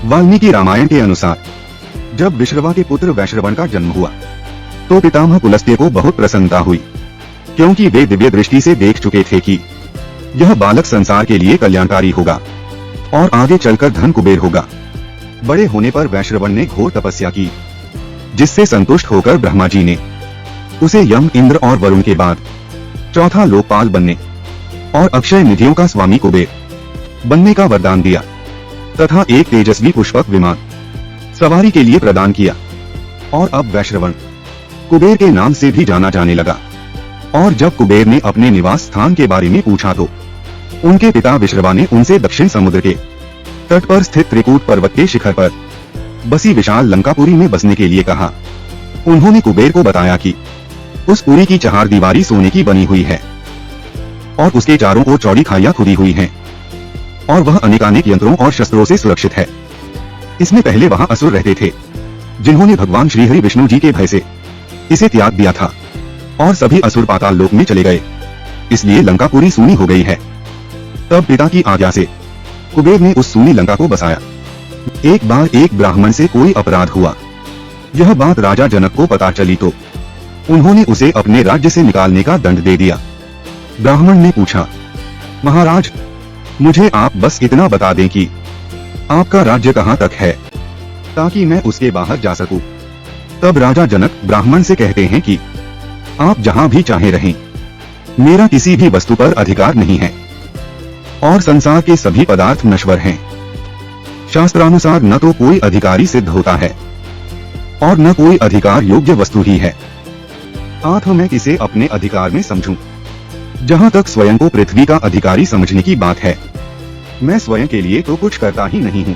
वाल्मीकि रामायण के अनुसार जब विश्रवा के पुत्र वैश्रवण का जन्म हुआ तो पितामह पुलस्त्य को बहुत प्रसन्नता हुई, क्योंकि वे दिव्य दृष्टि से देख चुके थे कि यह बालक संसार के लिए कल्याणकारी होगा और आगे चलकर धन कुबेर होगा। बड़े होने पर वैश्रवण ने घोर तपस्या की, जिससे संतुष्ट होकर ब्रह्मा जी ने उसे यम, इंद्र और वरुण के बाद चौथा लोकपाल बनने और अक्षय निधियों का स्वामी कुबेर बनने का वरदान दिया तथा एक तेजस्वी पुष्पक विमान सवारी के लिए प्रदान किया। और अब वैश्रवण कुबेर के नाम से भी जाना जाने लगा। और जब कुबेर ने अपने निवास स्थान के बारे में पूछा तो उनके पिता विश्रवा ने उनसे दक्षिण समुद्र के तट पर स्थित त्रिकूट पर्वत के शिखर पर बसी विशाल लंकापुरी में बसने के लिए कहा। उन्होंने कुबेर को बताया कि उस पुरी की चार दीवारी सोने की बनी हुई है और उसके चारों ओर चौड़ी खाइयां खुदी हुई हैं और वह अनेकानेक यंत्रों और शस्त्रों से सुरक्षित है। इसमें पहले वहां असुर रहते थे, जिन्होंने भगवान श्री हरि विष्णु जी के भय से इसे त्याग दिया था और सभी असुर पाताल लोक में चले गए, इसलिए लंकापुरी सूनी हो गई है। तब पिता की आज्ञा से कुबेर ने उस सूनी लंका को बसाया। एक बार एक ब्राह्मण से कोई अपराध हुआ। यह बात राजा जनक को पता चली तो उन्होंने उसे अपने राज्य से निकालने का दंड दे दिया। ब्राह्मण ने पूछा, महाराज, मुझे आप बस इतना बता दें कि आपका राज्य कहाँ तक है, ताकि मैं उसके बाहर जा सकूं। तब राजा जनक ब्राह्मण से कहते हैं कि आप जहां भी चाहे रहें, मेरा किसी भी वस्तु पर अधिकार नहीं है और संसार के सभी पदार्थ नश्वर हैं। शास्त्रानुसार न तो कोई अधिकारी सिद्ध होता है और न कोई अधिकार योग्य वस्तु ही है। आठ मैं किसे अपने अधिकार में समझूं। जहां तक स्वयं को पृथ्वी का अधिकारी समझने की बात है, मैं स्वयं के लिए तो कुछ करता ही नहीं हूँ।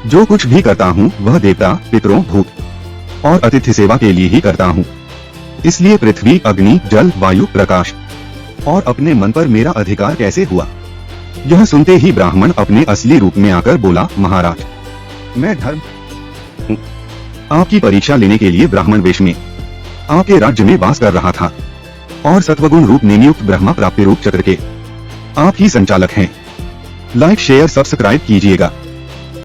जो कुछ भी करता हूँ वह देवता, पितरों, भूत और अतिथि सेवा के लिए ही करता हूँ। इसलिए पृथ्वी, अग्नि, जल, वायु, प्रकाश और अपने मन पर मेरा अधिकार कैसे हुआ। यह सुनते ही ब्राह्मण अपने असली रूप में आकर बोला, महाराज, मैं धर्म हूँ। आपकी परीक्षा लेने के लिए ब्राह्मण वेश में आपके राज्य में वास कर रहा था और सत्वगुण रूप में नियुक्त ब्रह्मा प्राप्ति रूप चक्र के आप ही संचालक हैं। लाइक, शेयर, सब्सक्राइब कीजिएगा।